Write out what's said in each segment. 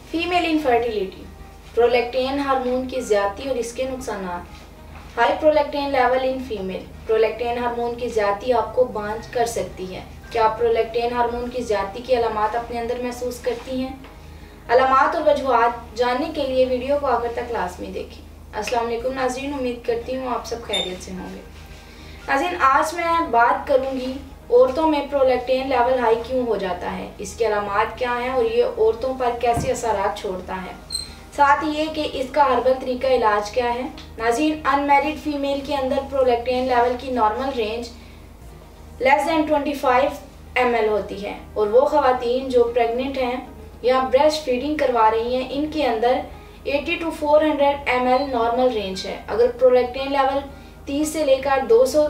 Female infertility, prolactin hormone की ज़्यादती और इसके नुकसान। High prolactin level in female, prolactin hormone की ज़्यादती आपको बांझ कर सकती है। क्या आप प्रोलैक्टिन हार्मोन की ज़्यादती की अलामात अपने अंदर महसूस करती हैं? अलामात और वजूहात जानने के लिए वीडियो को आखिर तक लाजमी देखें। अस्सलाम वालेकुम नाज़रीन, उम्मीद करती हूँ आप सब खैरियत से होंगे। नाज़रीन, आज मैं बात करूँगी औरतों में प्रोलैक्टिन लेवल हाई क्यों हो जाता है, इसके अलामात क्या हैं और ये औरतों पर कैसे असरात छोड़ता है, साथ ही ये कि इसका हर्बल तरीका इलाज क्या है। नाज़रीन, अनमैरिड फीमेल के अंदर प्रोलैक्टिन लेवल की normal range less than 25 ml होती है और वो ख़वातीन जो प्रेग्नेंट हैं या ब्रेस्ट फीडिंग करवा रही हैं इनके अंदर 80 to 400 ml नॉर्मल रेंज है। अगर प्रोलैक्टिन लेवल 30 से लेकर 200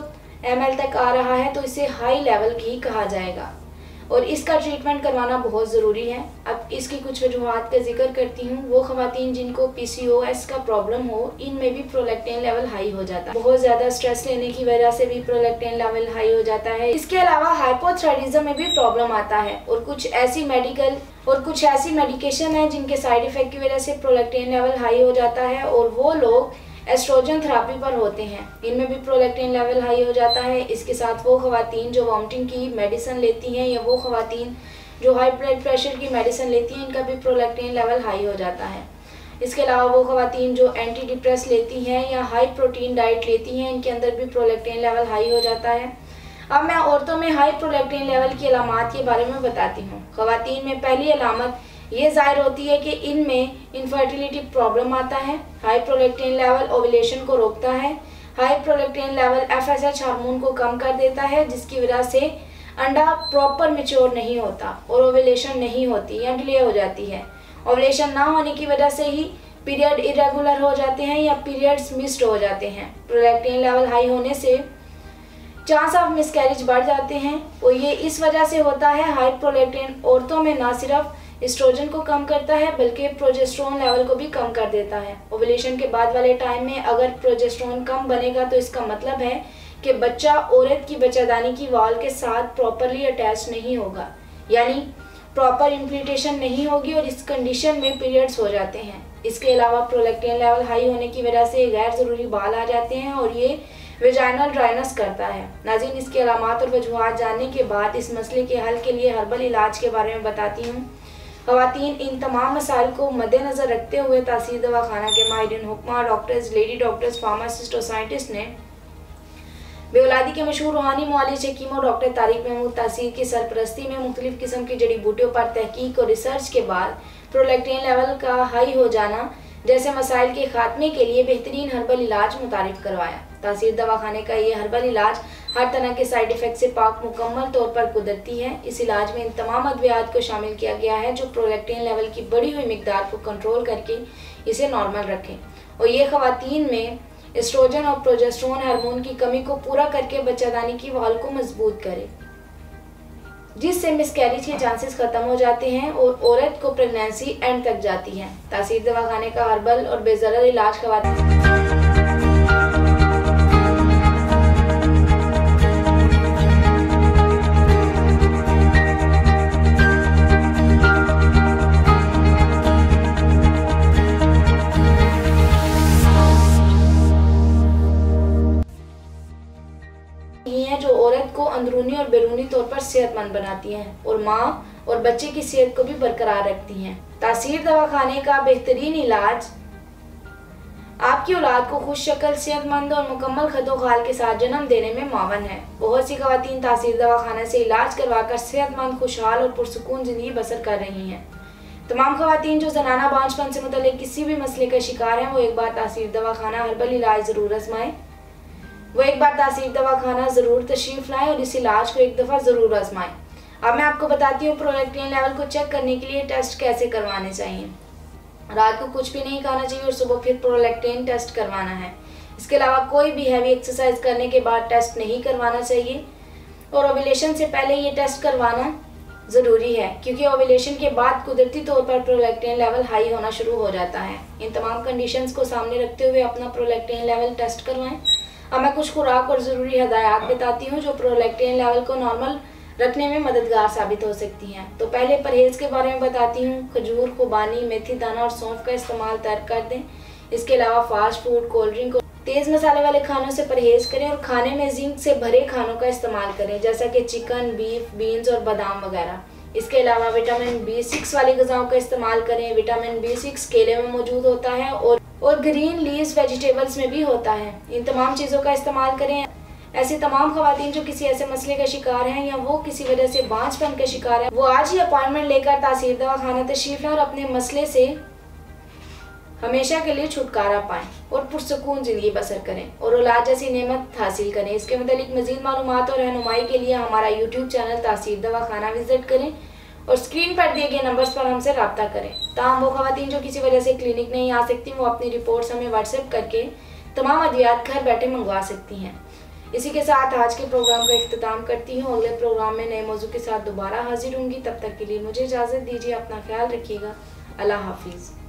ml तक आ रहा है तो इसे हाई लेवल ही कहा जाएगा और इसका ट्रीटमेंट करवाना बहुत ज़रूरी है। अब इसकी कुछ वजूहात का जिक्र करती हूँ। वो ख़वातीन जिनको PCOS का प्रॉब्लम हो, इनमें भी प्रोलैक्टिन लेवल हाई हो जाता है। बहुत ज़्यादा स्ट्रेस लेने की वजह से भी प्रोलैक्टिन लेवल हाई हो जाता है। इसके अलावा हाइपोथायराइडिज्म में भी प्रॉब्लम आता है और कुछ ऐसी मेडिकेशन है जिनके साइड इफ़ेक्ट की वजह से प्रोलैक्टिन लेवल हाई हो जाता है और वो लोग एस्ट्रोजन थेरेपी पर होते हैं, इनमें भी प्रोलैक्टिन लेवल हाई हो जाता है। इसके साथ वो ख़वातीन जो वॉमिटिंग की मेडिसिन लेती हैं या वो ख़वातीन जो हाई ब्लड प्रेशर की मेडिसिन लेती हैं, इनका भी प्रोलैक्टिन लेवल हाई हो जाता है। इसके अलावा वो ख़वातीन जो एंटी डिप्रेस लेती हैं या हाई प्रोटीन डाइट लेती हैं, इनके अंदर भी प्रोलैक्टिन लेवल हाई हो जाता है। अब मैं औरतों में हाई प्रोलैक्टिन लेवल की अलामात के बारे में बताती हूँ। ख़वातीन में पहली अलामत ये ज़ाहिर होती है कि इनमें इनफर्टिलिटी प्रॉब्लम आता है। हाई प्रोलैक्टिन लेवल ओवुलेशन को रोकता है। High prolactin level FSH hormone को कम कर देता है, जिसकी वजह से अंडा प्रॉपर मैच्योर नहीं होता और ओवुलेशन नहीं होती या डिले हो जाती है। ओवुलेशन ना होने की वजह से ही पीरियड इरेगुलर हो जाते हैं या पीरियड्स मिस्ड हो जाते हैं। प्रोलैक्टिन लेवल हाई होने से चांस ऑफ मिसकैरेज बढ़ जाते हैं और ये इस वजह से होता है। हाई प्रोलैक्टिन औरतों में ना सिर्फ एस्ट्रोजन को कम करता है बल्कि प्रोजेस्टेरोन लेवल को भी कम कर देता है। ओवुलेशन के बाद वाले टाइम में अगर प्रोजेस्टेरोन कम बनेगा तो इसका मतलब है कि बच्चा औरत की बच्चादानी की वॉल के साथ प्रॉपरली अटैच नहीं होगा, यानी प्रॉपर इम्प्लीटेशन नहीं होगी और इस कंडीशन में पीरियड्स हो जाते हैं। इसके अलावा प्रोलैक्टिन लेवल हाई होने की वजह से गैर ज़रूरी बाल आ जाते हैं और ये वेजाइनल ड्राइनेस करता है। नाज़रीन, इसके अलामात और वजूहात जानने के बाद इस मसले के हल के लिए हर्बल इलाज के बारे में बताती हूँ। ख़वातीन इन तमाम मसाइल को मद्देनज़र रखते हुए तासीर दवाखाना के माहिरीन हुक्मा, डॉक्टर्स, लेडी डॉक्टर्स, फार्मासिस्ट और साइंटिस्ट ने बेऔलादी के मशहूर रूहानी मुआलिज हकीम और डॉक्टर तारिक महमूद तासीर की सरपरस्ती में मुख्तलिफ किस्म की जड़ी बूटियों पर तहकीक और रिसर्च के बाद प्रोलैक्टिन लेवल का हाई हो जाना जैसे मसाइल के खात्मे के लिए बेहतरीन हर्बल इलाज मुतारिफ करवाया। तासीर दवाखाने का ये हर्बल इलाज हर तरह के साइड इफ़ेक्ट से पाक मुकम्मल तौर पर कुदरती है। इस इलाज में इन तमाम अद्वियात को शामिल किया गया है जो प्रोलैक्टिन लेवल की बढ़ी हुई मिकदार को कंट्रोल करके इसे नॉर्मल रखें और ये ख़वातीन में एस्ट्रोजन और प्रोजेस्टेरोन हार्मोन की कमी को पूरा करके बच्चादानी की वॉल को मजबूत करे, जिससे मिसकैरेज के चांसेस खत्म हो जाते हैं और औरत को प्रेगनेंसी एंड तक जाती है। तासीर दवाखाने का हर्बल और बेज़रर इलाज ख़वातीन हैं जो औरत को अंदरूनी और बैरूनी तौर पर सेहतमंद बनाती हैं और माँ और बच्चे की सेहत को भी बरकरार रखती हैं। तासीर दवाखाने का बेहतरीन इलाज आपकी औलाद को खुश शक्ल, सेहतमंद और मुकम्मल खदोखाल के साथ जन्म देने में मावन है। बहुत सी ख़वातीन तासीर दवाखाने से इलाज करवाकर सेहतमंद, खुशहाल और पुरसुकून ज़िंदगी बसर कर रही हैं। तमाम ख़वातीन जो ज़नाना बांझपन से मुतल्लिक़ किसी भी मसले का शिकार हैं वो एक बार तासीर दवाखाना हर्बल इलाज ज़रूर आजमाएं। तासीर दवाखाना ज़रूर तशरीफ़ लाएं और इस इलाज को एक दफ़ा ज़रूर आजमाएं। अब मैं आपको बताती हूँ प्रोलैक्टिन लेवल को चेक करने के लिए टेस्ट कैसे करवाने चाहिए। रात को कुछ भी नहीं खाना चाहिए और सुबह फिर प्रोलैक्टिन टेस्ट करवाना है। इसके अलावा कोई भी हैवी एक्सरसाइज करने के बाद टेस्ट नहीं करवाना चाहिए और ओवुलेशन से पहले ये टेस्ट करवाना ज़रूरी है क्योंकि ओवुलेशन के बाद कुदरती तौर पर प्रोलैक्टिन लेवल हाई होना शुरू हो जाता है। इन तमाम कंडीशंस को सामने रखते हुए अपना प्रोलैक्टिन लेवल टेस्ट करवाएं। अब मैं कुछ खुराक और ज़रूरी हदायत बताती हूँ जो प्रोलैक्टिन लेवल को नॉर्मल रखने में मददगार साबित हो सकती हैं। तो पहले परहेज के बारे में बताती हूँ। खजूर, खुबानी, मेथी दाना और सौंफ का इस्तेमाल तर्क कर दें। इसके अलावा फास्ट फूड, कोल्ड ड्रिंक और तेज़ मसाले वाले खानों से परहेज करें और खाने में जिंक से भरे खानों का इस्तेमाल करें, जैसा कि चिकन, बीफ, बीन्स और बादाम वगैरह। इसके अलावा विटामिन B6 वाली ग़िज़ाओं का इस्तेमाल करें। विटामिन B6 केले में मौजूद होता है और ग्रीन लीव्स वेजिटेबल्स में भी होता है। इन तमाम चीज़ों का इस्तेमाल करें। ऐसी तमाम ख़वातीन जो किसी ऐसे मसले का शिकार हैं या वो किसी वजह से बांझपन का शिकार है, वो आज ही अपॉइंटमेंट लेकर तासीर दवाखाना तशरीफ़ लें और अपने मसले से हमेशा के लिए छुटकारा पाएं और पुरसुकून ज़िंदगी बसर करें और औलाद जैसी नेमत हासिल करें। इसके मतलब मज़ीद मालूमात और रहनुमाई के लिए हमारा यूट्यूब चैनल तासीर दवाखाना विजिट करें और स्क्रीन पर दिए गए नंबर्स पर हमसे रब्ता करें। ताहम वो ख़वातीन जो किसी वजह से क्लिनिक नहीं आ सकती, वो अपनी रिपोर्ट्स हमें व्हाट्सएप करके तमाम अद्वियात घर बैठे मंगवा सकती हैं। इसी के साथ आज के प्रोग्राम का इख्तिताम करती हूँ। अगले प्रोग्राम में नए मौजू के साथ दोबारा हाजिर होंगी। तब तक के लिए मुझे इजाज़त दीजिए। अपना ख्याल रखिएगा। अल्लाह हाफिज़।